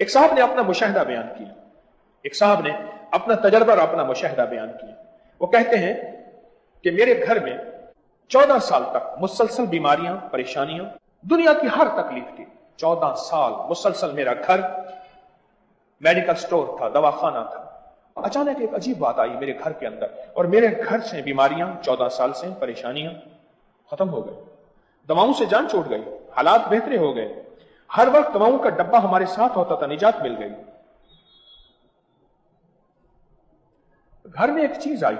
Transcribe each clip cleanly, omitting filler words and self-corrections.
ایک صاحب نے اپنا مشاہدہ بیان کیا، ایک صاحب نے اپنا تجربہ اور اپنا مشاہدہ بیان کیا۔ وہ کہتے ہیں کہ میرے گھر میں 14 سال تک مسلسل بیماریاں، پریشانیاں، دنیا کی ہر تکلیف تھی۔ 14 سال مسلسل میرا گھر میڈیکل سٹور تھا، دواخانہ تھا۔ اچانک ایک عجیب بات آئی میرے گھر کے اندر، اور میرے گھر سے بیماریاں 14 سال سے پریشانیاں ختم ہو گئی، دواؤں سے جان چھوٹ گئی، حالات بہتر ہو گئے۔ ہر وقت دواؤں کا ڈبہ ہمارے ساتھ ہوتا تھا، نجات مل گئی۔ گھر میں ایک چیز آئی،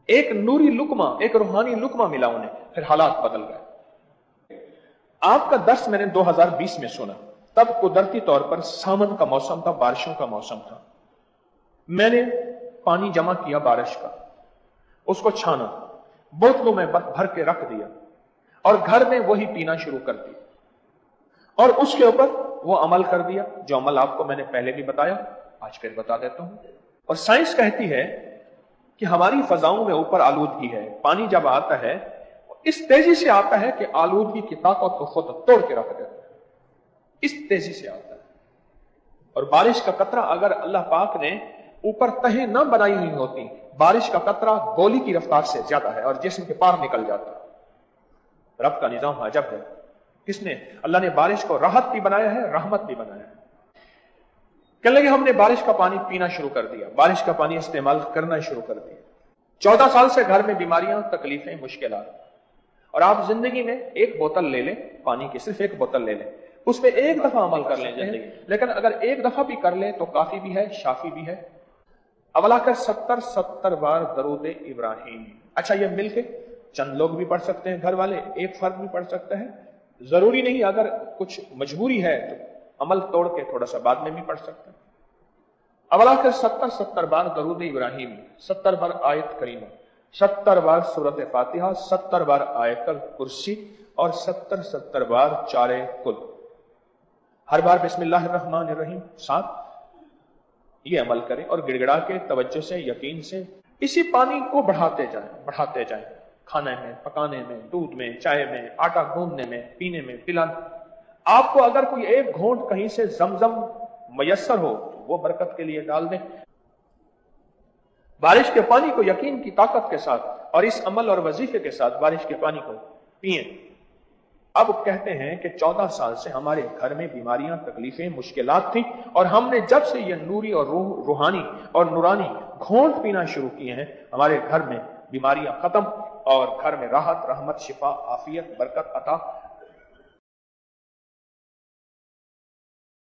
ایک نوری لقمہ، ایک روحانی لقمہ ملا انہیں، پھر حالات بدل گئے۔ آپ کا درس میں نے 2020 میں سنا، تب قدرتی طور پر سامن کا موسم تھا، بارشوں کا موسم تھا۔ میں نے پانی جمع کیا بارش کا، اس کو چھانا، بوتلوں میں بھر کے رکھ دیا، اور گھر میں وہی پینا شروع کر دیا، اور اس کے اوپر وہ عمل کر دیا جو عمل آپ کو میں نے پہلے بھی بتایا، آج پھر بتا دیتا ہوں۔ اور سائنس کہتی ہے کہ ہماری فضاؤں میں اوپر آلودگی ہے، پانی جب آتا ہے اس تیزی سے آتا ہے کہ آلودگی کی طاقت کو خود توڑ کے رکھ دیتا ہے، اس تیزی سے آتا ہے۔ اور بارش کا قطرہ اگر اللہ پاک نے اوپر تہیں نہ بنائی ہوئی ہوتی، بارش کا قطرہ گولی کی رفتار سے زیادہ ہے اور جسم کے پار نکل جاتا ہے۔ رب کا نظام عجب ہے، کس نے؟ اللہ نے بارش کو راحت بھی بنایا ہے، رحمت بھی بنایا ہے۔ کہنے لگے ہم نے بارش کا پانی پینا شروع کر دیا، بارش کا پانی استعمال کرنا شروع کر دیا۔ 14 سال سے گھر میں بیماریاں، تکلیفیں، مشکلات، اور آپ زندگی میں ایک بوتل لے لیں پانی کی، صرف ایک بوتل لے لیں، اس پہ ایک دفعہ عمل کر لیں زندگی، لیکن اگر ایک دفعہ بھی کر لیں تو کافی بھی ہے، شافی بھی ہے۔ اولا کر 70 بار درود ابراہیم۔ اچھا یہ مل کے چند لوگ بھی پڑھ سکتے ہیں، گھر والے، ایک فرد بھی پڑھ سکتا ہے، ضروری نہیں، اگر کچھ مجبوری ہے تو عمل توڑ کے تھوڑا سا بعد میں بھی پڑھ سکتے ہیں۔ اولا کر 70 بار درود ابراہیم، 70 بار آیت کریمہ، 70 بار سورۃ فاتحہ، 70 بار آیت الکرسی، اور 70 بار چارے کل۔ ہر بار بسم اللہ الرحمن الرحیم ساتھ یہ عمل کریں، اور گڑ گڑا کے توجہ سے، یقین سے اسی پانی کو بڑھاتے جائیں، کھانے میں، پکانے میں، دودھ میں، چائے میں، آٹا گوندنے میں، پینے میں، پلانے۔ آپ کو اگر کوئی ایک گھونٹ کہیں سے زمزم میسر ہو تو وہ برکت کے لیے ڈال دیں۔ بارش کے پانی کو یقین کی طاقت کے ساتھ اور اس عمل اور وظیفے کے ساتھ بارش کے پانی کو پئیں۔ اب کہتے ہیں کہ 14 سال سے ہمارے گھر میں بیماریاں، تکلیفیں، مشکلات تھیں، اور ہم نے جب سے یہ نوری اور روحانی اور نورانی گھونٹ پینا شروع کیے ہیں، ہمارے گھر میں بیماریاں ختم، اور گھر میں راحت، رحمت، شفا، عافیت، برکت عطا